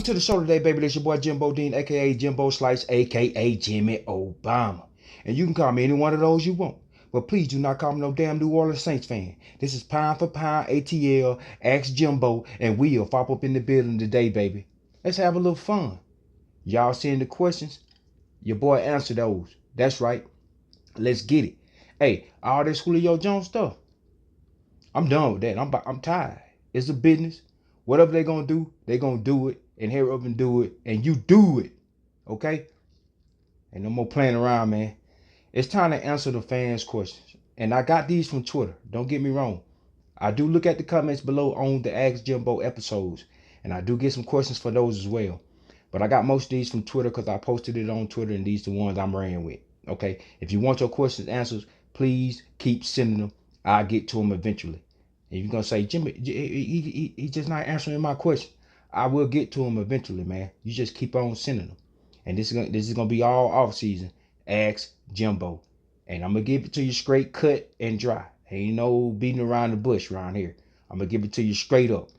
Welcome to the show today, baby. This your boy Jimbo Dean, aka Jimbo Slice, aka Jimmy Obama. And you can call me any one of those you want. But please do not call me no damn New Orleans Saints fan. This is pound for pound ATL, Ask Jimbo, and we'll pop up in the building today, baby. Let's have a little fun. Y'all seeing the questions? Your boy answered those. That's right. Let's get it. Hey, all this Julio Jones stuff, I'm done with that. I'm tired. It's a business. Whatever they're going to do it. And hurry up and do it. And you do it. Okay? Ain't no more playing around, man. It's time to answer the fans' questions. And I got these from Twitter. Don't get me wrong. I do look at the comments below on the Ask Jimbo episodes. And I do get some questions for those as well. But I got most of these from Twitter because I posted it on Twitter. And these are the ones I'm running with. Okay? If you want your questions answered, please keep sending them. I'll get to them eventually. And you're going to say, Jimmy, he just not answering my question. I will get to them eventually, man. You just keep on sending them. And this is gonna be all off season. Ask Jimbo. And I'm gonna give it to you straight, cut, and dry. Ain't no beating around the bush around here. I'm gonna give it to you straight up.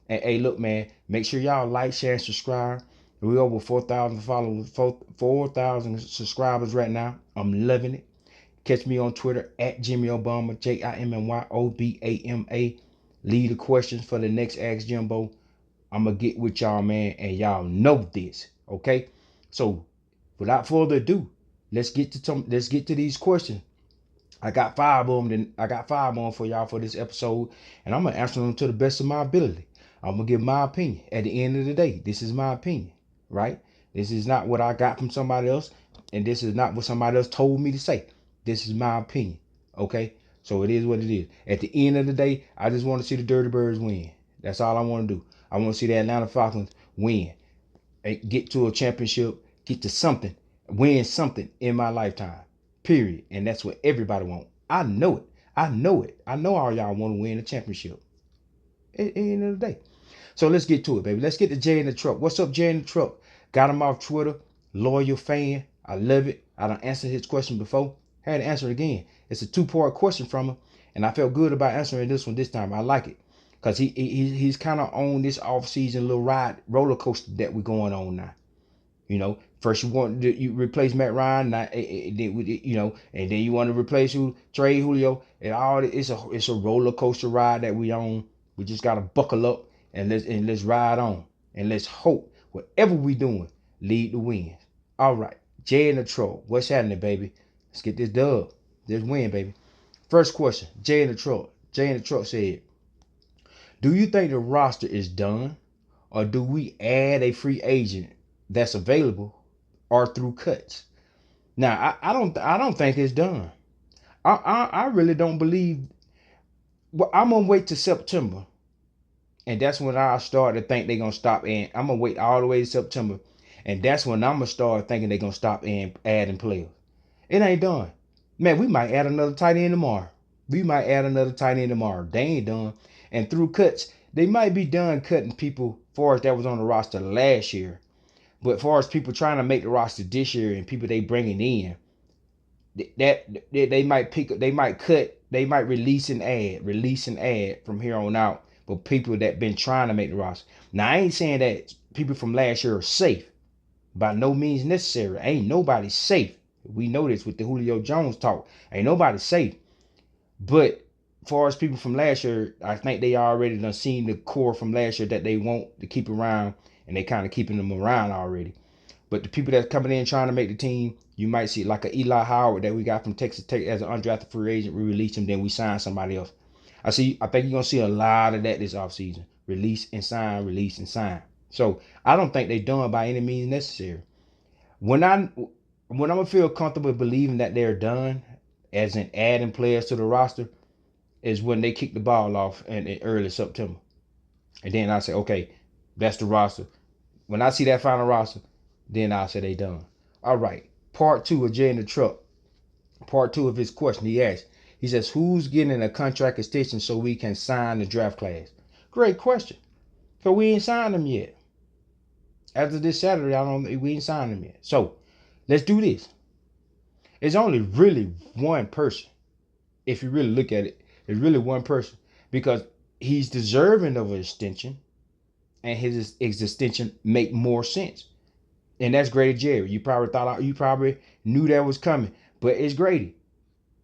And hey, look, man, make sure y'all like, share, and subscribe. We're over 4,000 followers, 4,000 subscribers right now. I'm loving it. Catch me on Twitter at Jimmy Obama, JIMMYOBAMA. Leave the questions for the next Ask Jimbo. I'm going to get with y'all, man, and y'all know this, okay? So, without further ado, let's get to these questions. I got five of them for y'all for this episode, and I'm going to answer them to the best of my ability. I'm going to give my opinion. At the end of the day, this is my opinion, right? This is not what I got from somebody else, and this is not what somebody else told me to say. This is my opinion, okay? So, it is what it is. At the end of the day, I just want to see the Dirty Birds win. That's all I want to do. I want to see the Atlanta Falcons win, get to a championship, get to something, win something in my lifetime, period. And that's what everybody wants. I know it. I know all y'all want to win a championship at the end of the day. So let's get to it, baby. Let's get to Jay in the truck. What's up, Jay in the truck? Got him off Twitter. Loyal fan. I love it. I done answered his question before. Had to answer it again. It's a two-part question from him, and I felt good about answering this one this time. I like it. Because he's kind of on this off-season little roller coaster that we're going on now. You know, first you replace Matt Ryan, and then you want to replace Trey Julio, and all it's a roller coaster ride that we on. We just gotta buckle up and let's ride on, and let's hope whatever we doing lead the wins. All right, Jay in the truck, what's happening, baby? Let's get this dub, this win, baby. First question, Jay in the truck. Jay in the truck said, do you think the roster is done, or do we add a free agent that's available, or through cuts? Now, I don't think it's done. I really don't believe. Well, I'm gonna wait till September, and that's when I start to think they're gonna stop. And I'm gonna wait all the way to September, and that's when I'm gonna start thinking they're gonna stop and adding players. It ain't done, man. We might add another tight end tomorrow. They ain't done. And through cuts, they might be done cutting people far as that was on the roster last year. But far as people trying to make the roster this year and people they bringing in, they might release and add from here on out. But people that been trying to make the roster. Now, I ain't saying that people from last year are safe. By no means necessary. Ain't nobody safe. We know this with the Julio Jones talk. Ain't nobody safe. But far as people from last year, I think they already done seen the core from last year that they want to keep around, and they kind of keeping them around already. But the people that's coming in trying to make the team, you might see like a Eli Howard that we got from Texas Tech as an undrafted free agent. We released him, then we signed somebody else. I think you're gonna see a lot of that this offseason. Release and sign. So I don't think they're done by any means necessary. When I'm gonna feel comfortable believing that they're done, as in adding players to the roster, is when they kick the ball off in early September. And then I say, okay, that's the roster. When I see that final roster, then I say they done. All right. Part 2 of Jay in the truck. Part 2 of his question. He says, who's getting a contract extension so we can sign the draft class? Great question. Because we ain't signed them yet. After this Saturday, we ain't signed them yet. So let's do this. It's only really one person. If you really look at it, it's really one person, because he's deserving of an extension. and his extension make more sense. And that's Grady Jarrett. You probably knew that was coming, but it's Grady.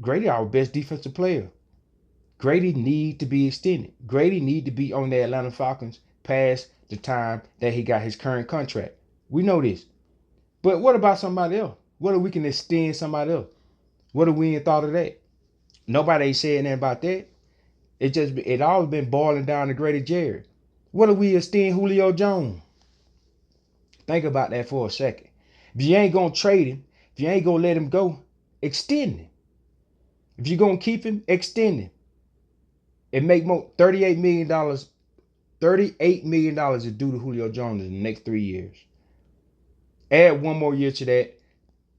Grady, our best defensive player. Grady need to be extended. Grady need to be on the Atlanta Falcons past the time that he got his current contract. We know this. But what about somebody else? What if we can extend somebody else? What if we ain't thought of that? Nobody ain't saying nothing about that. It all been boiling down to Grady Jarrett. What if we extend Julio Jones? Think about that for a second. If you ain't gonna trade him, if you ain't gonna let him go, extend him. If you're gonna keep him, extend him. It make more $38 million. $38 million is due to Julio Jones in the next 3 years. Add one more year to that.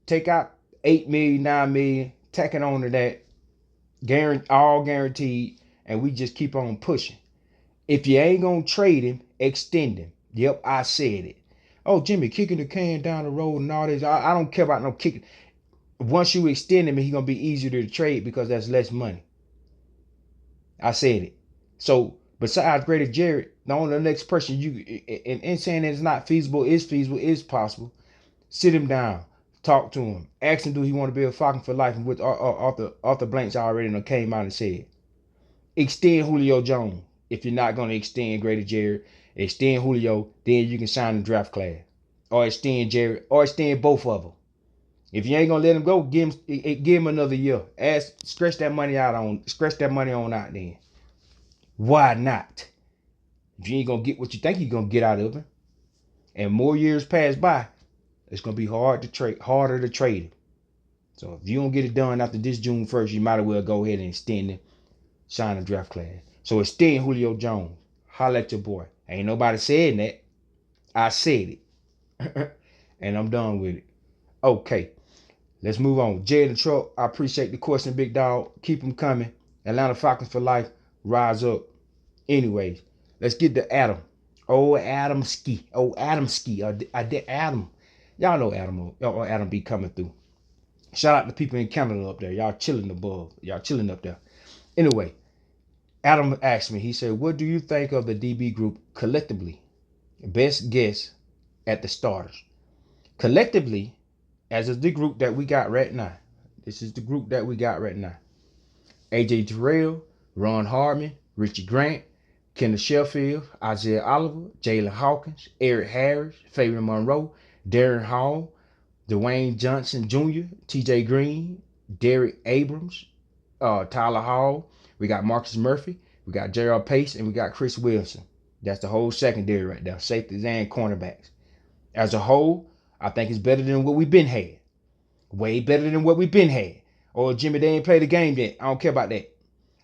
Take out $8 million, $9 million, tack it on to that. All guaranteed, and we just keep on pushing. If you ain't gonna trade him, extend him. Yep, I said it. Oh, Jimmy, kicking the can down the road and all this. I don't care about no kicking. Once you extend him, he's gonna be easier to trade because that's less money. I said it. So besides Grady Jarrett, the next person and saying that it's not feasible, is possible. Sit him down, talk to him, ask him do he want to be a Falcon for life, and with Arthur Blanks already came out and said, extend Julio Jones. If you're not gonna extend Grady Jarrett, extend Julio, then you can sign the draft class, or extend Jarrett, or extend both of them. If you ain't gonna let him go, give him another year. Stretch that money on out then. Why not? If you ain't gonna get what you think you're gonna get out of him, and more years pass by, it's gonna be harder to trade him. So if you don't get it done after this June 1st, you might as well go ahead and extend it, sign a draft class. So extend Julio Jones. Holla at your boy. Ain't nobody saying that. I said it. And I'm done with it. Okay. Let's move on. Jay the Truck, I appreciate the question, big dog. Keep them coming. Atlanta Falcons for life. Rise up. Anyways, let's get to Adam. Adam Ski. Adam. Y'all know Adam. Adam be coming through. Shout out to people in Canada up there. Y'all chilling above. Y'all chilling up there. Anyway, Adam asked me, he said, what do you think of the DB group collectively? Best guess at the starters. Collectively, as is the group that we got right now. This is the group that we got right now. AJ Terrell, Ron Hardman, Richie Grant, Kenneth Sheffield, Isaiah Oliver, Jalen Hawkins, Eric Harris, Fabian Monroe, Darren Hall, Dwayne Johnson Jr., TJ Green, Derek Abrams, Tyler Hall. We got Marcus Murphy, we got J.R. Pace, and we got Chris Wilson. That's the whole secondary right there, safeties and cornerbacks. As a whole, I think it's better than what we've been had. Way better than what we've been had. Oh, Jimmy, they ain't played the game yet. I don't care about that.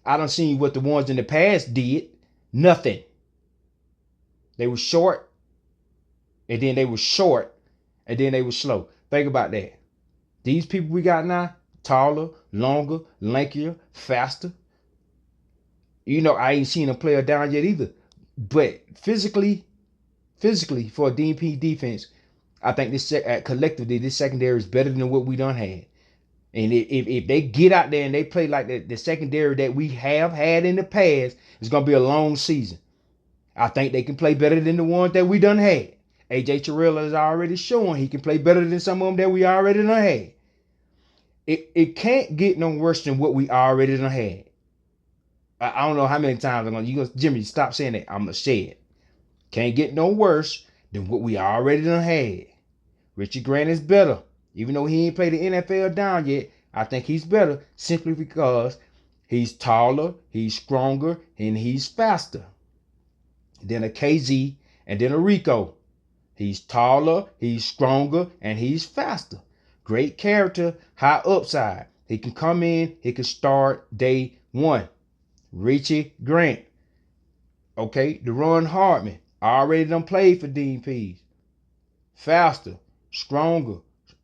I done seen what the ones in the past did. Nothing. They were short, and then they were short, and then they were slow. Think about that. These people we got now, taller, longer, lankier, faster. You know, I ain't seen a player down yet either. But physically, for a DP defense, I think this collectively, this secondary is better than what we done had. And if they get out there and they play like the secondary that we have had in the past, it's going to be a long season. I think they can play better than the ones that we done had. AJ Terrell is already showing he can play better than some of them that we already done had. It can't get no worse than what we already done had. I don't know how many times Jimmy, stop saying that. I'm going to say it. Can't get no worse than what we already done had. Richie Grant is better. Even though he ain't played the NFL down yet, I think he's better simply because he's taller, he's stronger, and he's faster than a KZ and then a Rico. He's taller, he's stronger, and he's faster. Great character, high upside. He can come in, he can start day one. Richie Grant. Okay, Deron Hardman. Already done played for DPs. Faster, stronger,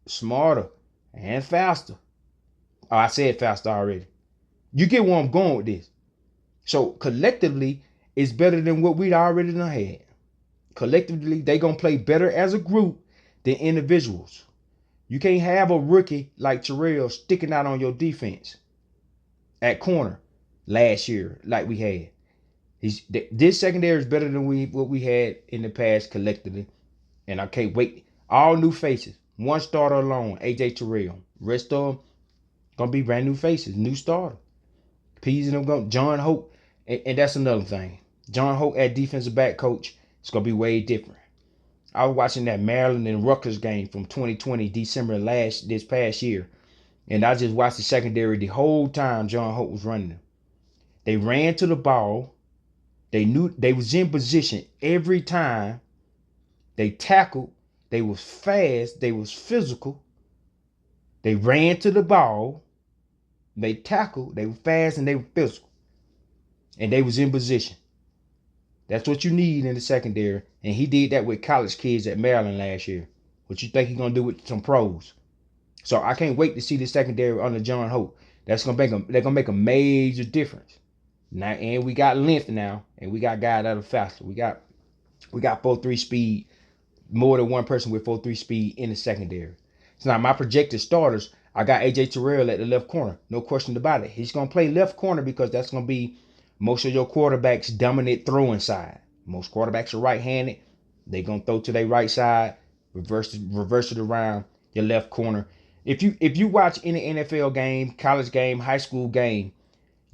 smarter, and faster. Oh, I said faster already. You get where I'm going with this. So collectively, it's better than what we'd already done had. Collectively, they gonna play better as a group than individuals. You can't have a rookie like Terrell sticking out on your defense at corner last year like we had. This secondary is better than what we had in the past collectively, and I can't wait. All new faces. One starter alone, AJ Terrell. Rest of them gonna be brand new faces, new starter. Peas and them going. John Hope, and that's another thing. John Hope at defensive back coach. It's gonna be way different. I was watching that Maryland and Rutgers game from 2020, December this past year, and I just watched the secondary the whole time John Hope was running them. They ran to the ball. They knew they was in position every time. They tackled. They was fast. They was physical. They ran to the ball. They tackled. They were fast and they were physical. And they was in position. That's what you need in the secondary. And he did that with college kids at Maryland last year. What you think he's gonna do with some pros? So I can't wait to see the secondary under John Hope. They're gonna make a major difference. Now, and we got length now, and we got guys that are faster. We got 4.3 speed, more than one person with 4.3 speed in the secondary. So now my projected starters, I got AJ Terrell at the left corner. No question about it. He's gonna play left corner because that's gonna be most of your quarterbacks' dominant throwing side. Most quarterbacks are right-handed. They're gonna throw to their right side, reverse it around your left corner. If you watch any NFL game, college game, high school game,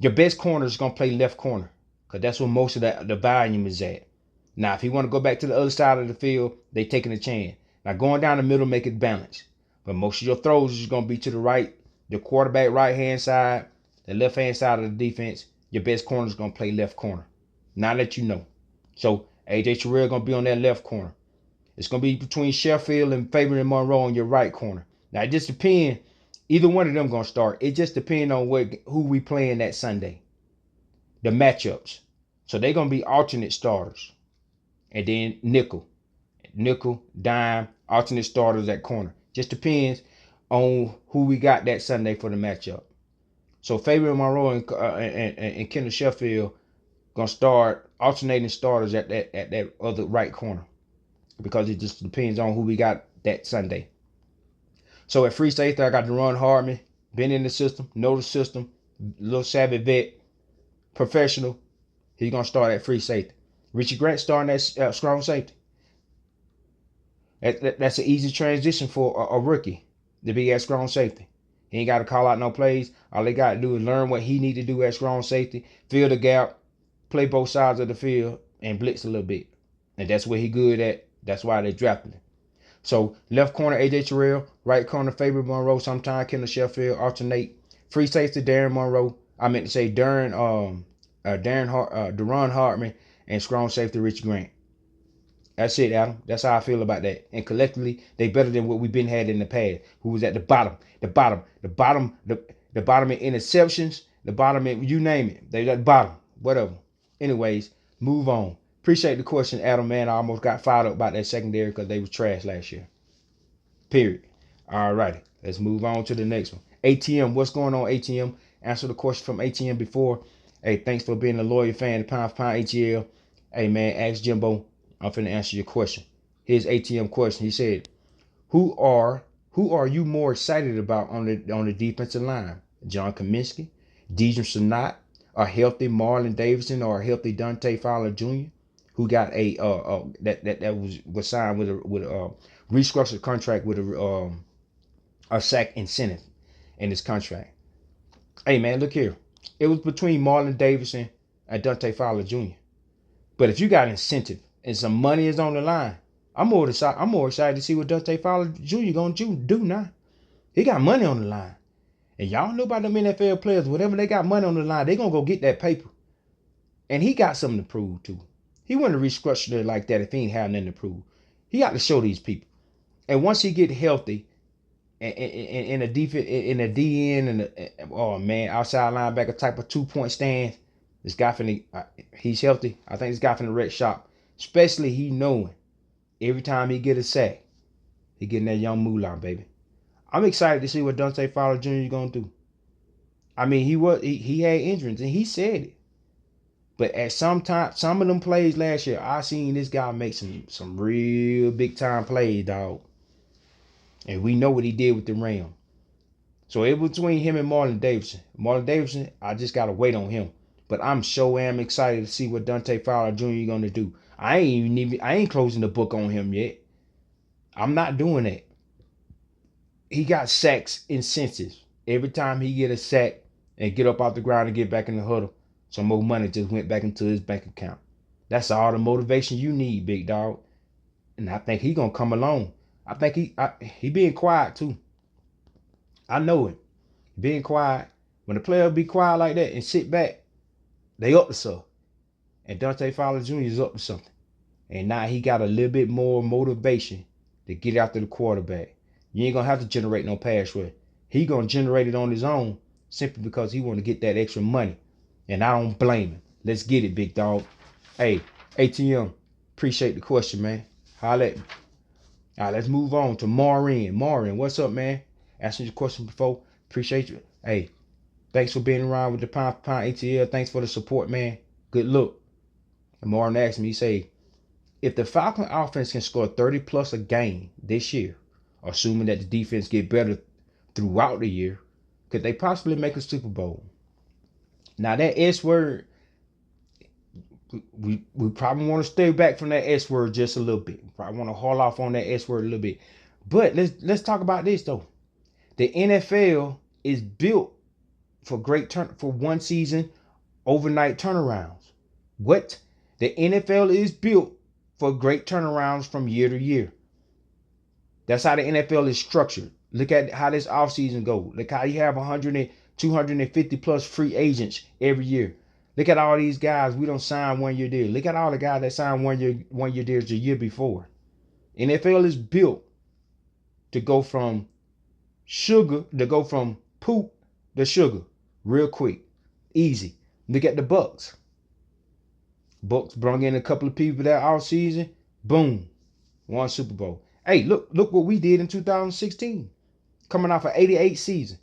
your best corner is gonna play left corner because that's where most of the volume is at. Now, if he want to go back to the other side of the field, they taking a chance. Now, going down the middle make it balanced, but most of your throws is gonna be to the right, the quarterback right hand side, the left hand side of the defense. Your best corner is gonna play left corner. Now that you know. So AJ Terrell gonna be on that left corner. It's gonna be between Sheffield and Fabian Monroe on your right corner. Now it just depends. Either one of them gonna start. It just depends on who we playing that Sunday. The matchups. So they're gonna be alternate starters. And then nickel, dime, alternate starters at corner. Just depends on who we got that Sunday for the matchup. So Fabian Monroe and Kendall Sheffield gonna start alternating starters at that other right corner because it just depends on who we got that Sunday. So at free safety, I got Deron Hardman, been in the system, know the system, little savvy vet, professional. He's gonna start at free safety. Richie Grant starting at strong safety. That's an easy transition for a rookie to be at strong safety. He ain't got to call out no plays. All they got to do is learn what he need to do at strong safety, fill the gap, play both sides of the field, and blitz a little bit. And that's what he good at. That's why they drafted him. So left corner, AJ Terrell. Right corner, Fabian Monroe. Sometimes Kendall Sheffield alternate. Free safety, Deron Hardman, and strong safety, Richie Grant. That's it, Adam. That's how I feel about that. And collectively, they better than what we've been had in the past. Who was at the bottom in interceptions, the bottom in, you name it. They at the bottom, whatever. Anyways, move on. Appreciate the question, Adam, man. I almost got fired up about that secondary because they was trash last year. Period. All righty. Let's move on to the next one. ATM, what's going on, ATM? Answer the question from ATM before. Hey, thanks for being a loyal fan of Pound for Pound ATL. Hey, man, Ask Jimbo. I'm finna answer your question. Here's ATM question. He said, "Who are you more excited about on the defensive line? John Kaminsky, Deidre Sanat, a healthy Marlon Davidson, or a healthy Dante Fowler Jr., who got that was signed with a restructured contract with a sack incentive in his contract." Hey man, look here. It was between Marlon Davidson and Dante Fowler Jr. But if you got incentive and some money is on the line, I'm more excited to see what Dante Fowler Jr. gonna do now. He got money on the line. And y'all know about them NFL players, whatever they got money on the line, they gonna go get that paper. And he got something to prove too. He wouldn't restructure it like that if he ain't have nothing to prove. He got to show these people. And once he get healthy, in a defense, in a DN, and outside linebacker type of 2-point stance, this guy he's healthy. I think this guy finna wreck shop. Especially he knowing every time he get a sack, he getting that young moolah, baby. I'm excited to see what Dante Fowler Jr. is gonna do. I mean, he had injuries and he said it. But at some of them plays last year, I seen this guy make some real big time plays, dog. And we know what he did with the Rams. So it was between him and Marlon Davidson. Marlon Davidson, I just gotta wait on him. But I'm so am excited to see what Dante Fowler Jr. gonna do. I ain't closing the book on him yet. I'm not doing that. He got sacks incentives. Every time he get a sack and get up off the ground and get back in the huddle, some more money just went back into his bank account. That's all the motivation you need, big dog. And I think he gonna come along. I think he being quiet too. I know it. Being quiet. When the player be quiet like that and sit back, they up to something. And Dante Fowler Jr. is up to something. And now he got a little bit more motivation to get after the quarterback. You ain't gonna have to generate no pass rush. He gonna generate it on his own simply because he want to get that extra money. And I don't blame him. Let's get it, big dog. Hey, ATM, appreciate the question, man. Holla at me. All right, let's move on to Maureen. Maureen, what's up, man? Asking you a question before. Appreciate you. Hey, thanks for being around with the Pound for Pound ATL. Thanks for the support, man. Good look. And Maureen asked me, he say, if the Falcon offense can score 30 plus a game this year, assuming that the defense get better throughout the year, could they possibly make a Super Bowl? Now that S word, we probably want to stay back from that S word just a little bit. We probably want to haul off on that S word a little bit. But let's talk about this though. The NFL is built for for one season overnight turnarounds. What? The NFL is built for great turnarounds from year to year. That's how the NFL is structured. Look at how this offseason goes. Look how you have 100 and 250 plus free agents every year. Look at all these guys we don't sign 1 year deals. Look at all the guys that signed 1 year deals the year before. NFL is built to go from poop to sugar real quick. Easy. Look at the Bucks. Bucks brought in a couple of people that offseason. Boom. Won Super Bowl. Hey, look what we did in 2016. Coming off an 88 season.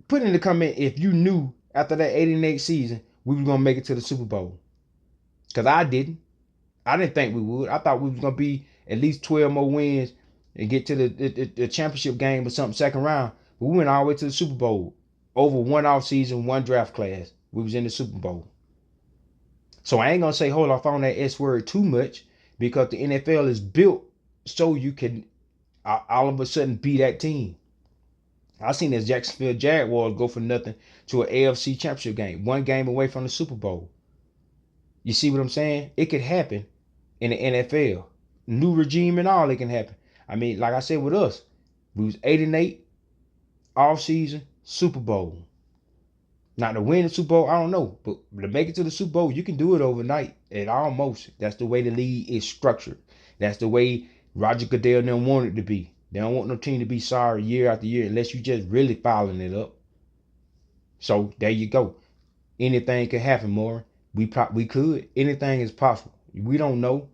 Put in the comment if you knew after that 88 season we were gonna make it to the Super Bowl. Cause I didn't. I didn't think we would. I thought we was gonna be at least 12 more wins and get to the championship game or something second round. But we went all the way to the Super Bowl. Over one off season, one draft class. We was in the Super Bowl. So I ain't gonna say hold off on that S word too much because the NFL is built so you can all of a sudden be that team. I seen this Jacksonville Jaguars go for nothing to an AFC championship game, one game away from the Super Bowl. You see what I'm saying? It could happen in the NFL. New regime and all, it can happen. I mean, like I said with us, we was 8-8, off season, Super Bowl. Now to win the Super Bowl, I don't know, but to make it to the Super Bowl, you can do it overnight. It almost. That's the way the league is structured. That's the way Roger Goodell and them want it to be. They don't want no team to be sorry year after year unless you just really following it up. So there you go. Anything can happen, more. We could. Anything is possible. We don't know.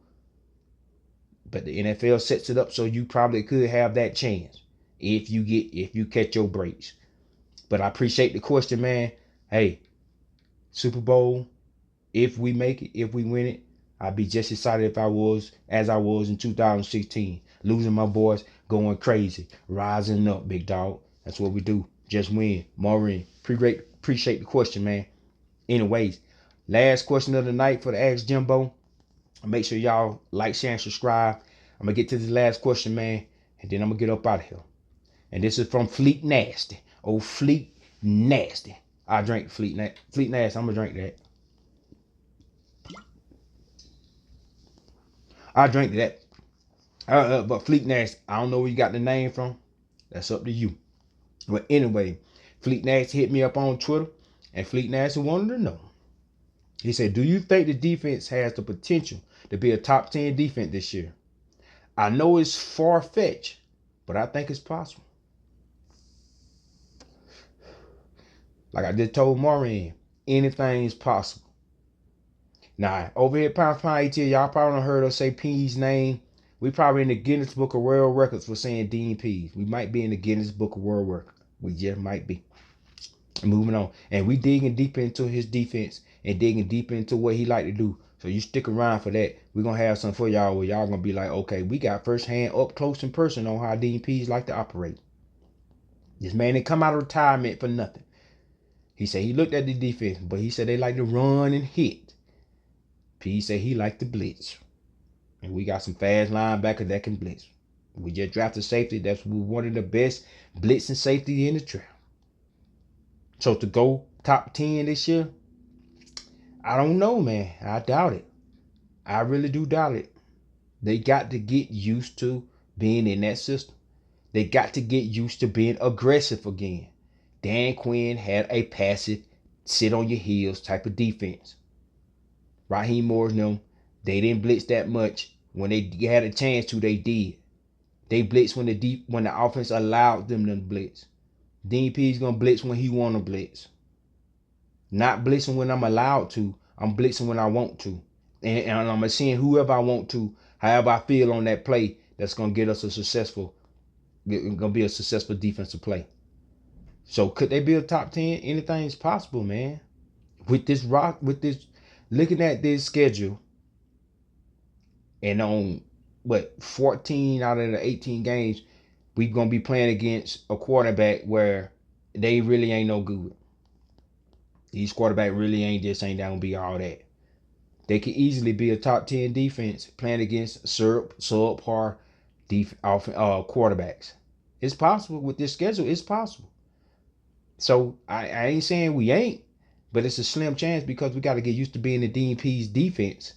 But the NFL sets it up so you probably could have that chance if you catch your breaks. But I appreciate the question, man. Hey, Super Bowl, if we make it, if we win it, I'd be just excited as I was in 2016. Losing my boys, going crazy, rising up, big dog. That's what we do. Just win. Maureen, appreciate the question, man. Anyways, last question of the night for the Ask Jimbo. Make sure y'all like, share, and subscribe. I'm going to get to this last question, man, and then I'm going to get up out of here. And this is from Fleet Nasty. Oh, Fleet Nasty. I drink Fleet Nasty. I'm going to drink that. I drink that. But Fleet Nasty, I don't know where you got the name from. That's up to you. But anyway, Fleet Nasty hit me up on Twitter, and Fleet Nasty wanted to know. He said, do you think the defense has the potential to be a top 10 defense this year? I know it's far-fetched, but I think it's possible. Like I just told Maureen, anything is possible. Now, over here at Pound for Pound ATL, y'all probably heard us say P's name. We probably in the Guinness Book of World Records for saying Dean Pease. We might be in the Guinness Book of World Records. We just might be. Moving on. And we digging deep into his defense and digging deep into what he like to do. So you stick around for that. We're going to have something for y'all where y'all going to be like, okay, we got firsthand up close and personal on how Dean Pease like to operate. This man didn't come out of retirement for nothing. He said he looked at the defense, but he said they like to run and hit. P said he liked to blitz. And we got some fast linebackers that can blitz. We just drafted safety. That's one of the best blitzing safety in the draft. So to go top 10 this year, I don't know, man. I doubt it. I really do doubt it. They got to get used to being in that system. They got to get used to being aggressive again. Dan Quinn had a passive, sit on your heels type of defense. Raheem Morris and them, they didn't blitz that much. When they had a chance to, they did. They blitzed when the offense allowed them to blitz. DP's gonna blitz when he wanna blitz. Not blitzing when I'm allowed to. I'm blitzing when I want to. And I'm gonna send whoever I want to, however I feel on that play, that's gonna get us gonna be a successful defensive play. So could they be a top 10? Anything's possible, man. With this looking at this schedule, and on 14 out of the 18 games, we're gonna be playing against a quarterback where they really ain't no good. These quarterbacks really ain't gonna be all that. They could easily be a top 10 defense playing against subpar quarterbacks. It's possible with this schedule. It's possible. So I ain't saying we ain't, but it's a slim chance because we got to get used to being the DP's defense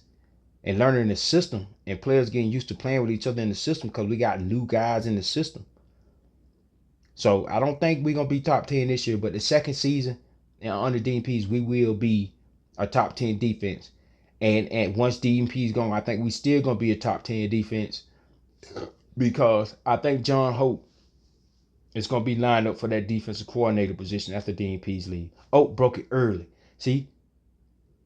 and learning the system, and players getting used to playing with each other in the system because we got new guys in the system. So I don't think we're going to be top 10 this year, but the second season under DP's, we will be a top 10 defense. And once DP's gone, I think we still going to be a top 10 defense because I think John Hope is going to be lined up for that defensive coordinator position after DP's leave. Oh, broke it early. See,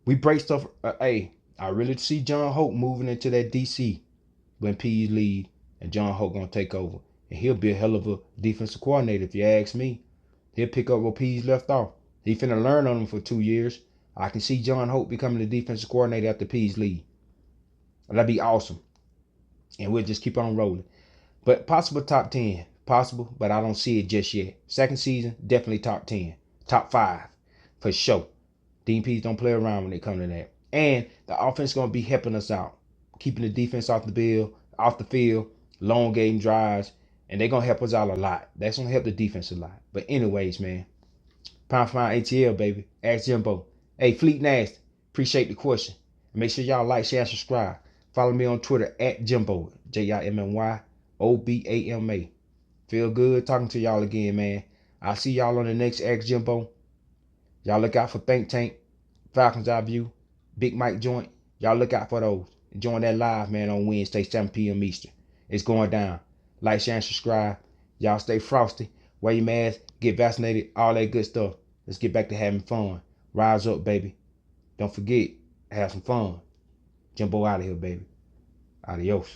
we break stuff. I really see John Hope moving into that DC when P's leave, and John Hope going to take over. And he'll be a hell of a defensive coordinator if you ask me. He'll pick up where P's left off. He finna learn on him for 2 years. I can see John Hope becoming the defensive coordinator after P's leave. That'd be awesome. And we'll just keep on rolling. But possible top 10. Possible, but I don't see it just yet. Second season, definitely top 10. Top 5 for sure. DPs don't play around when they come to that. And the offense is going to be helping us out. Keeping the defense off the field, elongating drives. And they're going to help us out a lot. That's going to help the defense a lot. But anyways, man. Pound for pound ATL, baby. Ask Jimbo. Hey, Fleet Nasty. Appreciate the question. Make sure y'all like, share, and subscribe. Follow me on Twitter at Jimbo. JIMMYOBAMA. Feel good talking to y'all again, man. I'll see y'all on the next Ask Jimbo. Y'all look out for Think Tank, Falcons Eye View, Big Mike Joint. Y'all look out for those. Join that live, man, on Wednesday, 7 p.m. Eastern. It's going down. Like, share, and subscribe. Y'all stay frosty. Wear your mask. Get vaccinated. All that good stuff. Let's get back to having fun. Rise up, baby. Don't forget, have some fun. Jimbo out of here, baby. Adios.